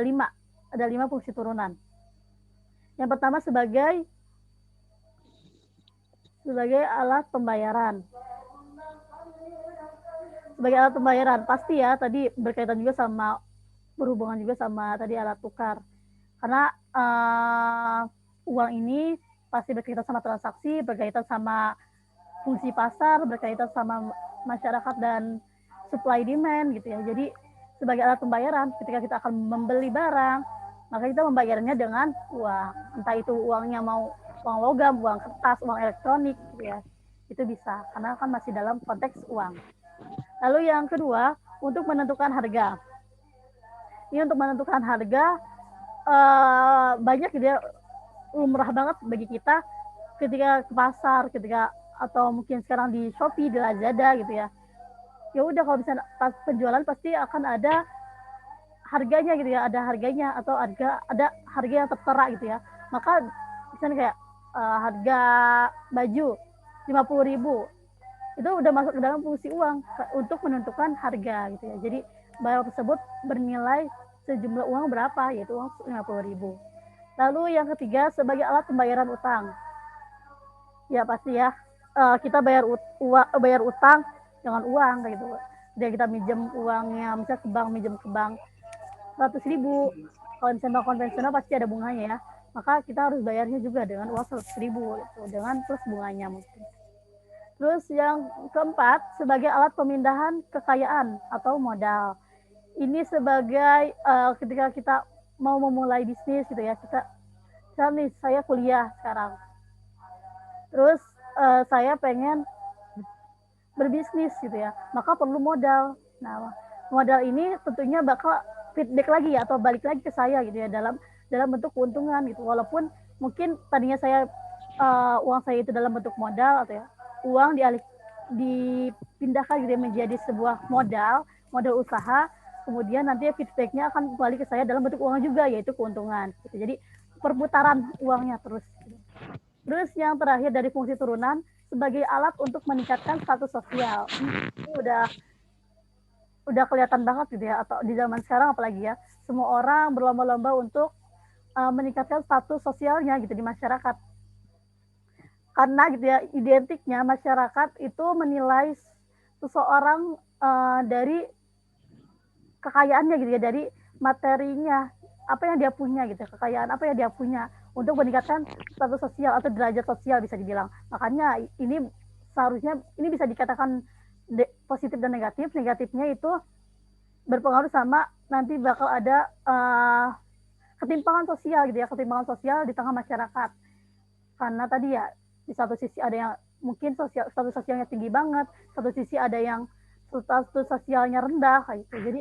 5 fungsi turunan. Yang pertama sebagai alat pembayaran. Sebagai alat pembayaran pasti ya tadi berhubungan juga sama tadi alat tukar. Karena uang ini pasti berkaitan sama transaksi, berkaitan sama fungsi pasar, berkaitan sama masyarakat dan supply demand gitu ya. Jadi sebagai alat pembayaran ketika kita akan membeli barang, maka kita membayarnya dengan uang. Entah itu uangnya mau uang logam, uang kertas, uang elektronik gitu ya. Itu bisa karena kan masih dalam konteks uang. Lalu yang kedua, untuk menentukan harga. Ini untuk menentukan harga banyak gitu ya, lumrah banget bagi kita ketika ke pasar, atau mungkin sekarang di Shopee, di Lazada gitu ya. Ya udah kalau misalnya pas penjualan pasti akan ada harganya gitu ya, ada harganya atau ada harga yang tertera gitu ya. Maka misalnya kayak harga baju 50.000 itu udah masuk ke dalam fungsi uang untuk menentukan harga gitu ya. Jadi barang tersebut bernilai sejumlah uang berapa, yaitu uang 50.000. Lalu yang ketiga sebagai alat pembayaran utang. Ya pasti ya, kita bayar utang dengan uang kayak gitu. Jadi kita minjem uangnya, misalnya ke bank, minjem ke bank 100.000. Kalau misalnya bank konvensional pasti ada bunganya ya. Maka kita harus bayarnya juga dengan uang 100.000 gitu, dengan plus bunganya mungkin. Terus yang keempat sebagai alat pemindahan kekayaan atau modal. Ini sebagai ketika kita mau memulai bisnis gitu ya, misalnya nih saya kuliah sekarang, terus saya pengen berbisnis gitu ya, maka perlu modal. Nah, modal ini tentunya bakal feedback lagi ya, atau balik lagi ke saya gitu ya, dalam bentuk keuntungan gitu. Walaupun mungkin tadinya saya uang saya itu dalam bentuk modal atau ya uang dipindahkan gitu ya, menjadi sebuah modal usaha, kemudian nanti feedbacknya akan kembali ke saya dalam bentuk uang juga, yaitu keuntungan gitu. Jadi perputaran uangnya terus. Terus yang terakhir dari fungsi turunan, sebagai alat untuk meningkatkan status sosial. Ini udah kelihatan banget gitu ya, atau di zaman sekarang apalagi ya, semua orang berlomba-lomba untuk meningkatkan status sosialnya gitu di masyarakat. Karena gitu ya, identiknya masyarakat itu menilai seseorang dari kekayaannya gitu ya, dari materinya, apa yang dia punya gitu, kekayaan apa yang dia punya, untuk meningkatkan status sosial atau derajat sosial bisa dibilang. Makanya ini seharusnya ini bisa dikatakan positif dan negatif. Negatifnya itu berpengaruh sama nanti bakal ada ketimpangan sosial gitu ya, ketimpangan sosial di tengah masyarakat. Karena tadi ya, di satu sisi ada yang mungkin status sosialnya tinggi banget, satu sisi ada yang status sosialnya rendah kayak gitu. Jadi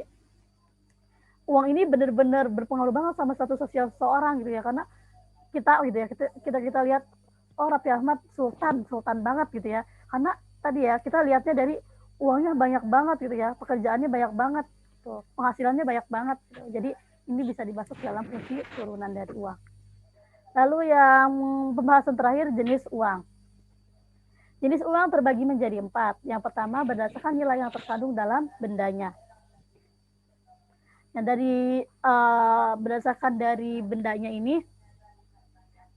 uang ini benar-benar berpengaruh banget sama status sosial seseorang gitu ya, karena kita gitu ya, kita lihat, oh Raffi Ahmad sultan banget gitu ya, karena tadi ya kita lihatnya dari uangnya banyak banget gitu ya, pekerjaannya banyak banget gitu, penghasilannya banyak banget gitu. Jadi ini bisa dimasuk dalam fungsi turunan dari uang. Lalu yang pembahasan terakhir, jenis uang. Jenis uang terbagi menjadi 4. Yang pertama, berdasarkan nilai yang terkandung dalam bendanya. Nah, berdasarkan dari bendanya ini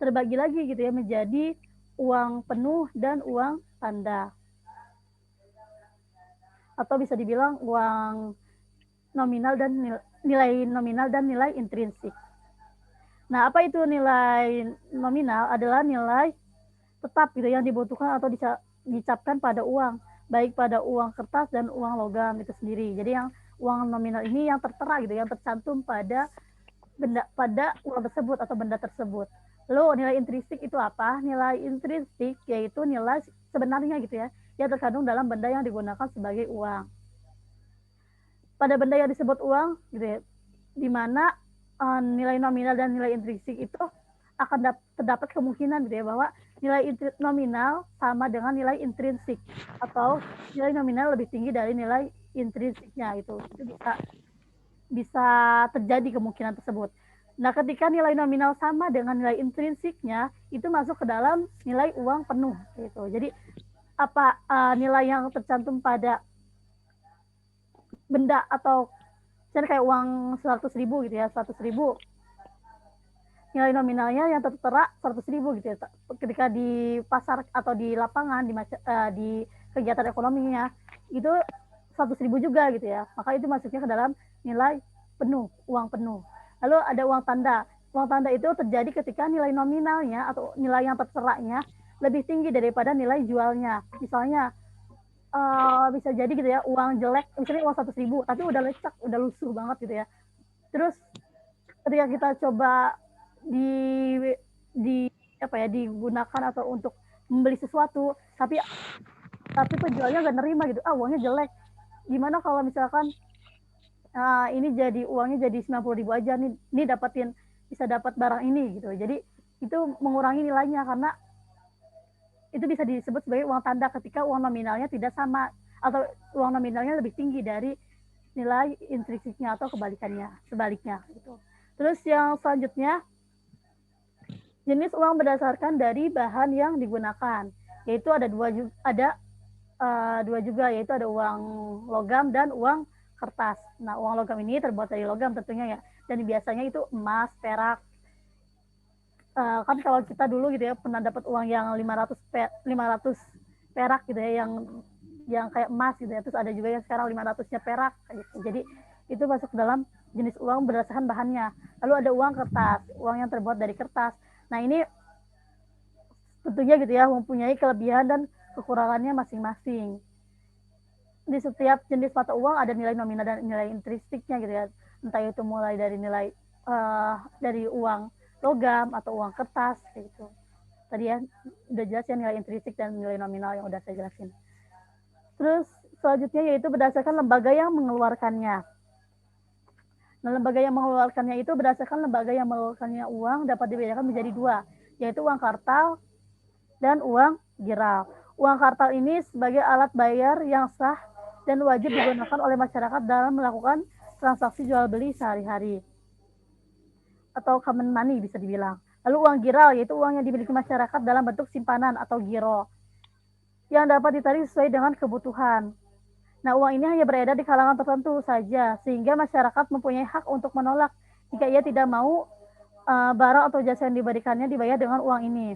terbagi lagi gitu ya, menjadi uang penuh dan uang tanda, atau bisa dibilang uang nominal dan nilai nominal dan nilai intrinsik. Nah, apa itu nilai nominal? Adalah nilai tetap gitu yang dibutuhkan atau dicapkan pada uang, baik pada uang kertas dan uang logam itu sendiri. Jadi yang uang nominal ini yang tertera gitu, yang tercantum pada uang tersebut atau benda tersebut. Lalu nilai intrinsik itu apa? Nilai intrinsik yaitu nilai sebenarnya gitu ya, yang terkandung dalam benda yang digunakan sebagai uang. Pada benda yang disebut uang gitu ya, di mana nilai nominal dan nilai intrinsik itu akan terdapat kemungkinan gitu ya, bahwa nilai nominal sama dengan nilai intrinsik, atau nilai nominal lebih tinggi dari nilai intrinsiknya itu bisa terjadi kemungkinan tersebut. Nah, ketika nilai nominal sama dengan nilai intrinsiknya, itu masuk ke dalam nilai uang penuh gitu. Jadi apa nilai yang tercantum pada benda, atau misalnya kayak uang 100.000 gitu ya, 100.000, nilai nominalnya yang tertera 100.000 gitu ya. Ketika di pasar atau di lapangan, di kegiatan ekonominya itu 100.000 juga gitu ya, maka itu masuknya ke dalam nilai penuh, uang penuh. Lalu ada uang tanda. Uang tanda itu terjadi ketika nilai nominalnya atau nilai yang terseranya lebih tinggi daripada nilai jualnya. Misalnya bisa jadi gitu ya, uang jelek, misalnya uang 100.000 tapi udah lecek, udah lusuh banget gitu ya. Terus ketika kita coba digunakan atau untuk membeli sesuatu, tapi penjualnya nggak nerima gitu, uangnya jelek. Gimana kalau misalkan ini jadi uangnya jadi 90.000 aja nih bisa dapat barang ini gitu. Jadi itu mengurangi nilainya, karena itu bisa disebut sebagai uang tanda ketika uang nominalnya tidak sama, atau uang nominalnya lebih tinggi dari nilai intrinsiknya, atau sebaliknya gitu. Terus yang selanjutnya, jenis uang berdasarkan dari bahan yang digunakan, yaitu ada dua juga, yaitu ada uang logam dan uang kertas. Nah, uang logam ini terbuat dari logam tentunya ya, dan biasanya itu emas, perak. Kan kalau kita dulu gitu ya pernah dapat uang yang 500 perak gitu ya, yang kayak emas gitu ya. Terus ada juga yang sekarang 500-nya perak gitu. Jadi itu masuk dalam jenis uang berdasarkan bahannya. Lalu ada uang kertas, uang yang terbuat dari kertas. Nah, ini tentunya gitu ya mempunyai kelebihan dan kekurangannya masing-masing. Di setiap jenis mata uang ada nilai nominal dan nilai intrinsiknya gitu ya. Entah itu mulai dari nilai dari uang logam atau uang kertas gitu. Tadi ya udah jelas ya nilai intrinsik dan nilai nominal yang udah saya jelasin. Terus selanjutnya yaitu berdasarkan lembaga yang mengeluarkannya. Nah, lembaga yang mengeluarkannya itu berdasarkan lembaga yang mengeluarkannya uang dapat dibedakan menjadi dua, yaitu uang kartal dan uang giral. Uang kartal ini sebagai alat bayar yang sah dan wajib digunakan oleh masyarakat dalam melakukan transaksi jual beli sehari-hari atau common money bisa dibilang. Lalu uang giral yaitu uang yang dimiliki masyarakat dalam bentuk simpanan atau giro yang dapat ditarik sesuai dengan kebutuhan. Nah, uang ini hanya beredar di kalangan tertentu saja, sehingga masyarakat mempunyai hak untuk menolak jika ia tidak mau barang atau jasa yang diberikannya dibayar dengan uang ini.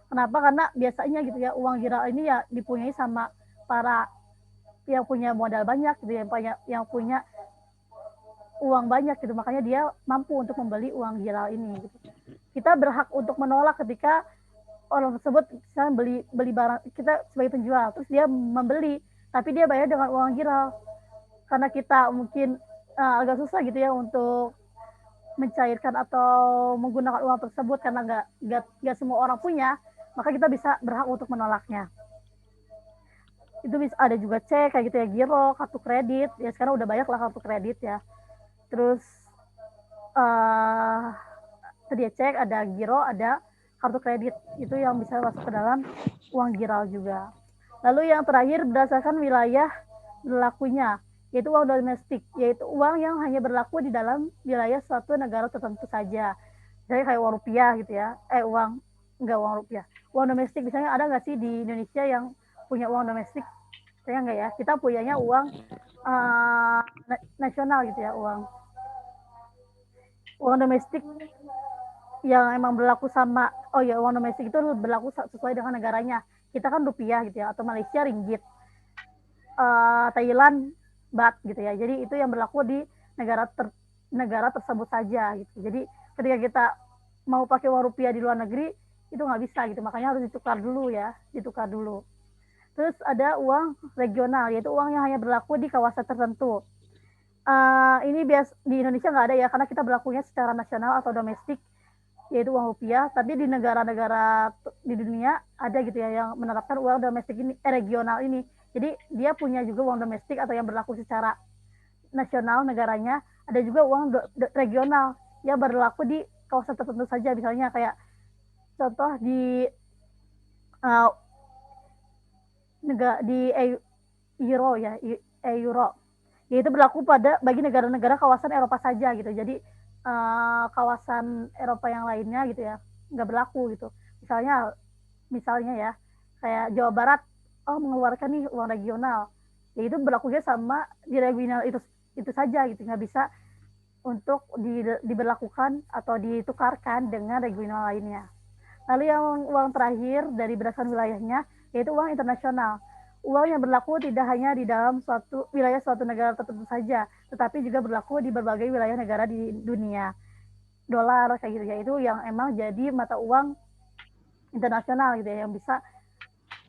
Kenapa? Karena biasanya gitu ya, uang giral ini ya dipunyai sama para yang punya modal banyak, gitu, yang punya uang banyak gitu, makanya dia mampu untuk membeli uang giral ini. Gitu. Kita berhak untuk menolak ketika orang tersebut misalnya beli barang, kita sebagai penjual, terus dia membeli tapi dia bayar dengan uang giral karena kita mungkin agak susah gitu ya untuk mencairkan atau menggunakan uang tersebut karena nggak semua orang punya, maka kita bisa berhak untuk menolaknya. Itu bisa ada juga cek kayak gitu ya, giro, kartu kredit ya, sekarang udah banyak lah kartu kredit ya. Terus tadi ya cek, ada giro, ada kartu kredit, itu yang bisa masuk ke dalam uang giral juga. Lalu yang terakhir berdasarkan wilayah berlakunya, yaitu uang domestik, yaitu uang yang hanya berlaku di dalam wilayah suatu negara tertentu saja. Jadi kayak uang rupiah gitu ya, uang rupiah. Uang domestik misalnya ada nggak sih di Indonesia yang punya uang domestik? Saya nggak ya, kita punyanya uang nasional gitu ya, uang domestik yang emang berlaku sama, uang domestik itu berlaku sesuai dengan negaranya. Kita kan rupiah gitu ya, atau Malaysia ringgit, Thailand baht gitu ya. Jadi itu yang berlaku di negara tersebut saja gitu. Jadi ketika kita mau pakai uang rupiah di luar negeri itu nggak bisa gitu, makanya harus ditukar dulu ya, ditukar dulu. Terus ada uang regional, yaitu uang yang hanya berlaku di kawasan tertentu. Ini di Indonesia nggak ada ya, karena kita berlakunya secara nasional atau domestik, yaitu uang rupiah. Tapi di negara-negara di dunia ada gitu ya yang menerapkan uang domestik ini, regional ini. Jadi dia punya juga uang domestik atau yang berlaku secara nasional negaranya. Ada juga uang regional yang berlaku di kawasan tertentu saja. Misalnya kayak contoh di euro ya, euro, yaitu berlaku bagi negara-negara kawasan Eropa saja gitu. Jadi kawasan Eropa yang lainnya gitu ya nggak berlaku gitu. Misalnya ya kayak Jawa Barat mengeluarkan nih uang regional, yaitu berlakunya sama di regional itu saja gitu, nggak bisa untuk diberlakukan atau ditukarkan dengan regional lainnya. Lalu yang uang terakhir dari berdasarkan wilayahnya yaitu uang internasional. Uang yang berlaku tidak hanya di dalam wilayah suatu negara tertentu saja, tetapi juga berlaku di berbagai wilayah negara di dunia. Dolar kayak gitu ya, itu yang emang jadi mata uang internasional gitu ya, yang bisa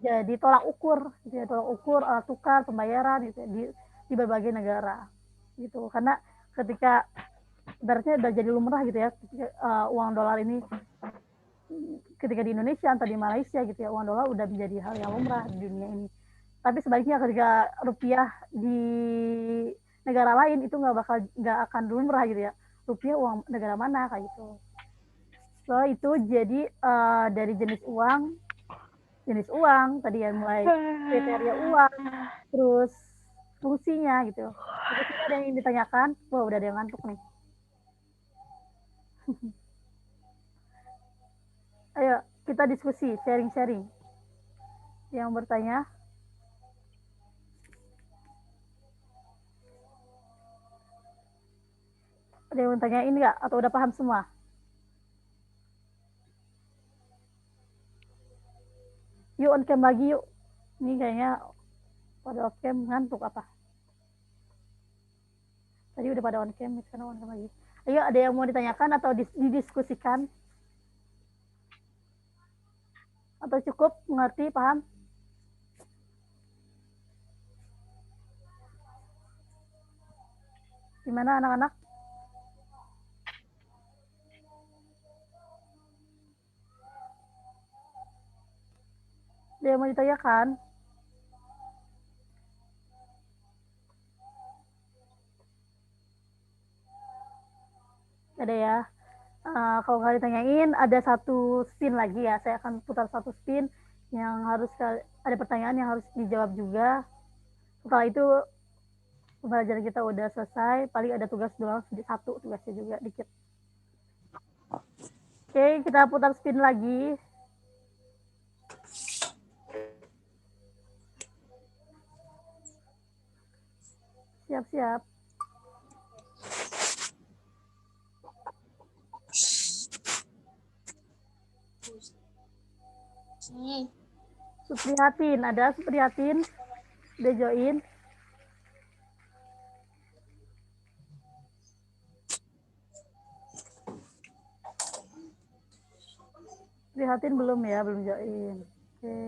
jadi tolak ukur gitu ya, tukar pembayaran gitu ya, di berbagai negara gitu. Karena ketika ibaratnya udah jadi lumrah gitu ya, uang dolar ini ketika di Indonesia atau di Malaysia gitu ya, uang dolar udah menjadi hal yang lumrah di dunia ini. Tapi sebaliknya ketika rupiah di negara lain itu nggak akan lumrah gitu ya. Rupiah uang negara mana kayak gitu. So itu jadi dari jenis uang tadi ya, mulai kriteria uang, terus fungsinya gitu. Terus ada yang ditanyakan, wah udah ada yang ngantuk nih. Ayo kita diskusi, sharing-sharing. Yang bertanya, ada yang bertanyain nggak? Atau udah paham semua? Yuk on cam lagi yuk. Ini kayaknya pada off cam ngantuk apa? Tadi udah pada on cam, sekarang on cam lagi. Ayo ada yang mau ditanyakan atau didiskusikan? Atau cukup mengerti, paham? Gimana anak-anak? kan? Ada ya. Kalau nggak ditanyain, ada satu spin lagi ya. Saya akan putar satu spin yang ada pertanyaan yang harus dijawab juga. Setelah itu pembelajaran kita udah selesai. Paling ada tugas doang, satu tugasnya juga dikit. Oke, kita putar spin lagi. Siap-siap. Suprihatin, ada Suprihatin? Udah join? Suprihatin belum ya, belum join. Oke.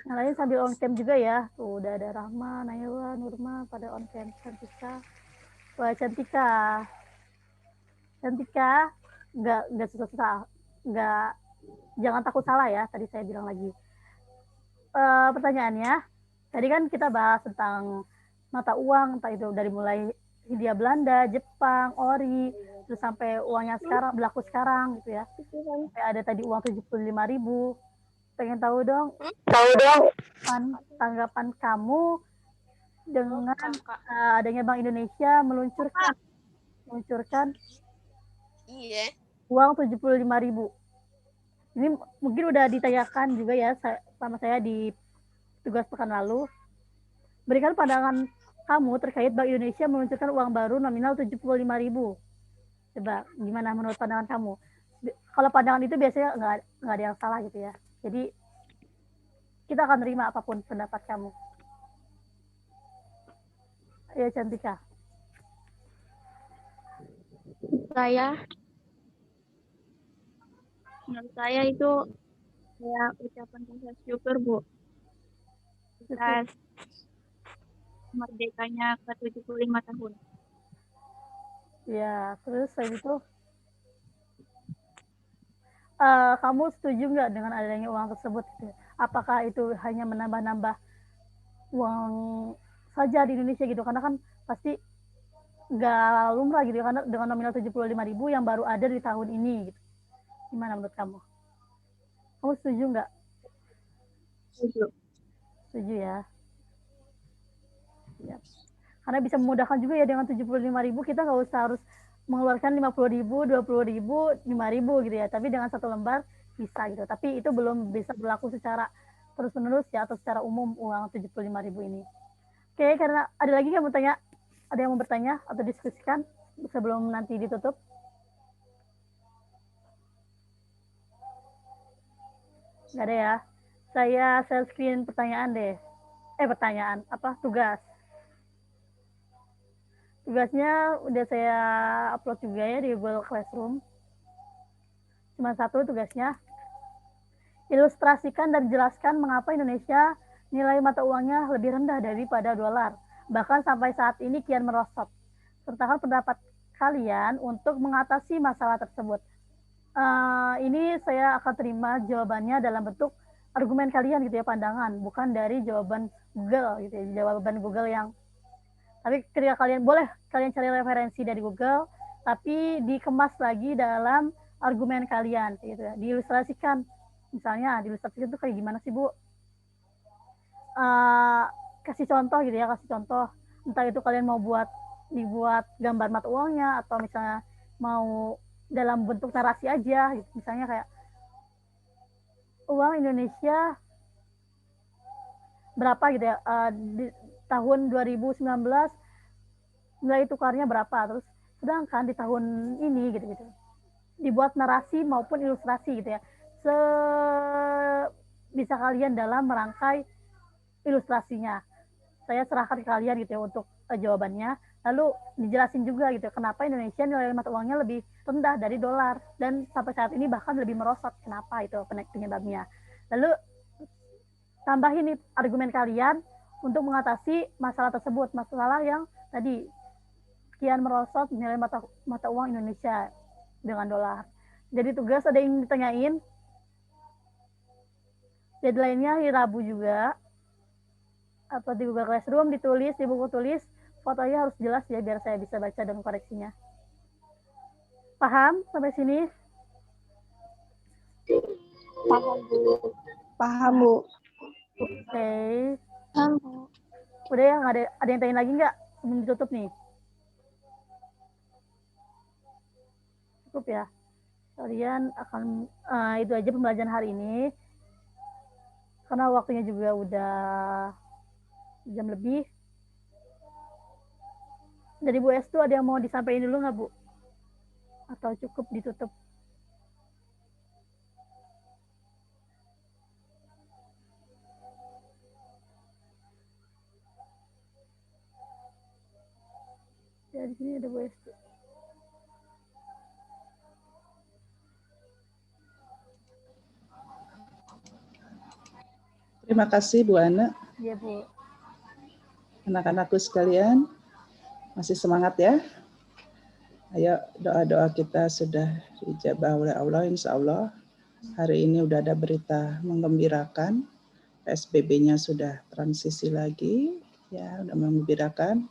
Yang lain sambil on cam juga ya. Tuh udah ada Rahma, Naila, Nurma pada on cam. Cantika. Wah, Cantika. Cantika, nggak susah-susah. Jangan takut salah ya, tadi saya bilang lagi. Pertanyaannya, tadi kan kita bahas tentang mata uang, entah itu dari mulai Hindia Belanda, Jepang, Ori, terus sampai uangnya sekarang, berlaku sekarang gitu ya. Sampai ada tadi uang 75.000. Pengen tahu dong tanggapan kamu dengan adanya Bank Indonesia meluncurkan uang 75.000. Ini mungkin udah ditanyakan juga ya sama saya di tugas pekan lalu. Berikan pandangan kamu terkait Bank Indonesia meluncurkan uang baru nominal 75.000. Coba gimana menurut pandangan kamu? Kalau pandangan itu biasanya nggak ada yang salah gitu ya. Jadi kita akan terima apapun pendapat kamu. Ya, Cantika. Menurut saya itu kayak ucapan rasa syukur, Bu. Atas merdekanya ke 75 tahun. Ya, terus selain itu, kamu setuju nggak dengan adanya uang tersebut? Apakah itu hanya menambah-nambah uang saja di Indonesia gitu? Karena kan pasti nggak lumrah gitu, karena dengan nominal 75.000 yang baru ada di tahun ini. Gitu. Gimana menurut kamu? Kamu setuju nggak? Setuju ya. Ya. Karena bisa memudahkan juga ya dengan 75.000 kita nggak usah harus mengeluarkan 50.000, 20.000, 5.000 gitu ya. Tapi dengan satu lembar bisa gitu. Tapi itu belum bisa berlaku secara terus-menerus ya atau secara umum uang 75.000 ini. Oke, karena ada lagi yang mau tanya, ada yang mau bertanya atau diskusikan sebelum nanti ditutup? Nggak ada ya. Saya share screen pertanyaan deh. Tugas. Tugasnya udah saya upload juga ya di Google Classroom. Cuma satu tugasnya. Ilustrasikan dan jelaskan mengapa Indonesia nilai mata uangnya lebih rendah daripada dolar. Bahkan sampai saat ini kian merosot. Sertakan pendapat kalian untuk mengatasi masalah tersebut. Ini saya akan terima jawabannya dalam bentuk argumen kalian gitu ya, pandangan, bukan dari jawaban Google gitu ya, jawaban Google yang tapi ketika kalian cari referensi dari Google, tapi dikemas lagi dalam argumen kalian gitu ya, diilustrasikan. Misalnya diilustrasikan itu kayak gimana sih, Bu? Kasih contoh gitu ya, entah itu kalian mau dibuat gambar mata uangnya atau misalnya mau dalam bentuk narasi aja gitu. Misalnya kayak uang Indonesia berapa gitu ya, di tahun 2019 nilai tukarnya berapa, terus sedangkan di tahun ini gitu dibuat narasi maupun ilustrasi gitu ya, bisa kalian dalam merangkai ilustrasinya. Saya serahkan ke kalian gitu ya untuk jawabannya, lalu dijelasin juga gitu kenapa Indonesia nilai mata uangnya lebih rendah dari dolar dan sampai saat ini bahkan lebih merosot, kenapa itu penyebabnya. Lalu tambahin nih argumen kalian untuk mengatasi masalah tersebut, masalah yang tadi kian merosot nilai mata uang Indonesia dengan dolar. Jadi tugas ada yang ditanyain. Deadline-nya hari Rabu juga. Atau di Google Classroom ditulis di buku tulis, fotonya harus jelas ya biar saya bisa baca dan koreksinya. Paham sampai sini? Paham, Bu. Paham, Bu. Oke. Paham, Bu. Udah ya, ada yang tanya lagi nggak sebelum ditutup nih? Cukup ya. Kalian akan itu aja pembelajaran hari ini. Karena waktunya juga udah jam lebih. Dari Bu Estu ada yang mau disampaikan dulu nggak, Bu? Atau cukup ditutup? Ya, di sini ada Bu Estu. Terima kasih Bu Ana. Iya, Bu. Anak-anakku sekalian, masih semangat ya? Ayo, doa-doa kita sudah dijabah oleh Allah, insya Allah. Hari ini udah ada berita menggembirakan. PSBB-nya sudah transisi lagi, ya udah menggembirakan.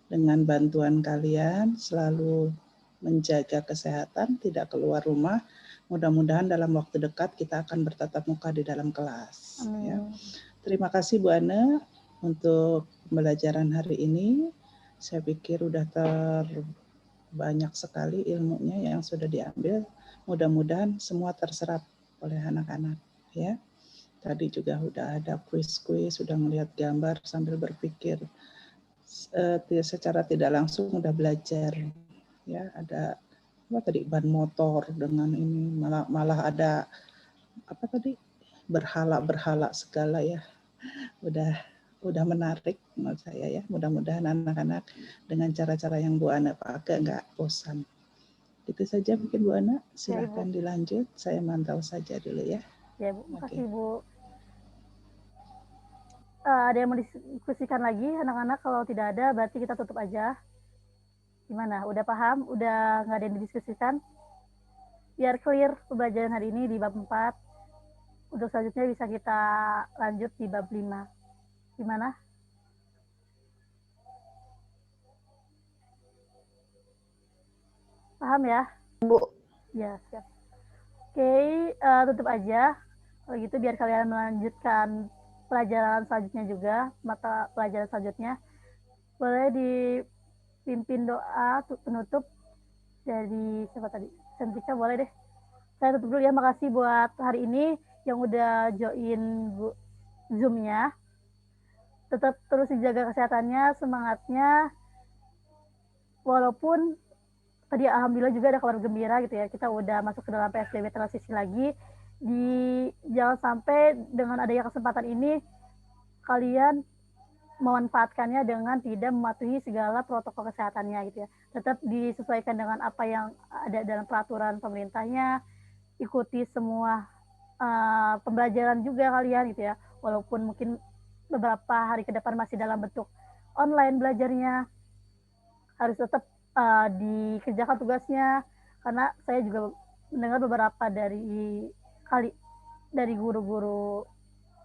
Dengan bantuan kalian selalu menjaga kesehatan, tidak keluar rumah. Mudah-mudahan dalam waktu dekat kita akan bertatap muka di dalam kelas. Ya. Terima kasih Bu Ana untuk pembelajaran hari ini. Saya pikir udah banyak sekali ilmunya yang sudah diambil. Mudah-mudahan semua terserap oleh anak-anak. Ya. Tadi juga udah ada kuis-kuis, sudah melihat gambar sambil berpikir. Secara tidak langsung udah belajar. Ya, ada apa tadi ban motor dengan ini malah ada apa tadi berhala segala ya. Udah menarik menurut saya ya. Mudah-mudahan anak-anak dengan cara-cara yang Bu Ana pakai nggak bosan. Itu saja mungkin Bu Ana. Silahkan dilanjut. Saya mantau saja dulu ya. Ya, Bu. Makasih, Bu. Ada yang mau diskusikan lagi anak-anak? Kalau tidak ada berarti kita tutup aja. Gimana? Udah paham? Udah nggak ada yang didiskusikan? Biar clear pembelajaran hari ini di bab 4. Untuk selanjutnya bisa kita lanjut di bab 5. Gimana? Paham ya? Bu. Ya, siap. Oke, tutup aja. Kalau gitu biar kalian melanjutkan pelajaran selanjutnya juga, mata pelajaran selanjutnya. Boleh dipimpin doa penutup dari siapa tadi? Sentika boleh deh. Saya tutup dulu ya. Makasih buat hari ini yang udah join Zoom-nya. Tetap terus dijaga kesehatannya, semangatnya. Walaupun tadi alhamdulillah juga ada kabar gembira gitu ya. Kita udah masuk ke dalam PSBB transisi lagi. Jangan sampai dengan adanya kesempatan ini kalian memanfaatkannya dengan tidak mematuhi segala protokol kesehatannya gitu ya. Tetap disesuaikan dengan apa yang ada dalam peraturan pemerintahnya, ikuti semua pembelajaran juga kalian gitu ya. Walaupun mungkin beberapa hari ke depan masih dalam bentuk online belajarnya, harus tetap dikerjakan tugasnya. Karena saya juga mendengar beberapa dari guru-guru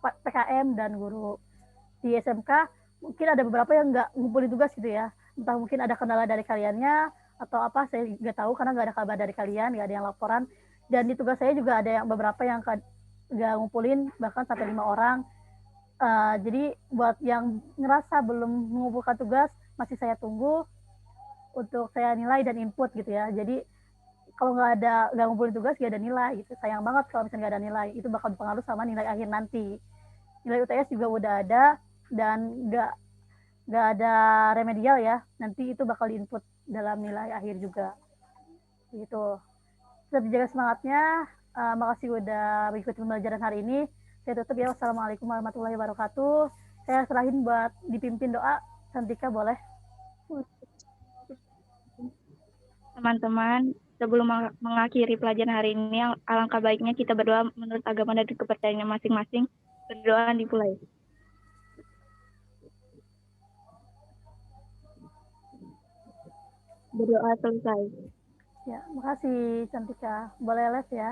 PKM dan guru di SMK mungkin ada beberapa yang nggak ngumpulin tugas gitu ya, entah mungkin ada kendala dari kaliannya atau apa, saya nggak tahu karena nggak ada kabar dari kalian, nggak ada yang laporan. Dan di tugas saya juga ada yang beberapa yang nggak ngumpulin bahkan sampai 5 orang. Jadi buat yang ngerasa belum mengumpulkan tugas masih saya tunggu untuk saya nilai dan input gitu ya. Jadi kalau nggak ngumpulin tugas nggak ada nilai gitu, sayang banget kalau misalnya nggak ada nilai, itu bakal berpengaruh sama nilai akhir nanti. Nilai UTS juga udah ada dan nggak ada remedial ya, nanti itu bakal diinput dalam nilai akhir juga gitu. Tetap jaga semangatnya. Makasih udah mengikuti pembelajaran hari ini. Saya tutup ya. Wassalamualaikum warahmatullahi wabarakatuh. Saya serahin buat dipimpin doa. Santika boleh. Teman-teman, sebelum mengakhiri pelajaran hari ini, alangkah baiknya kita berdoa menurut agama dan kepercayaannya masing-masing. Berdoa dimulai. Berdoa selesai. Ya, makasih Cantika. Boleh les ya.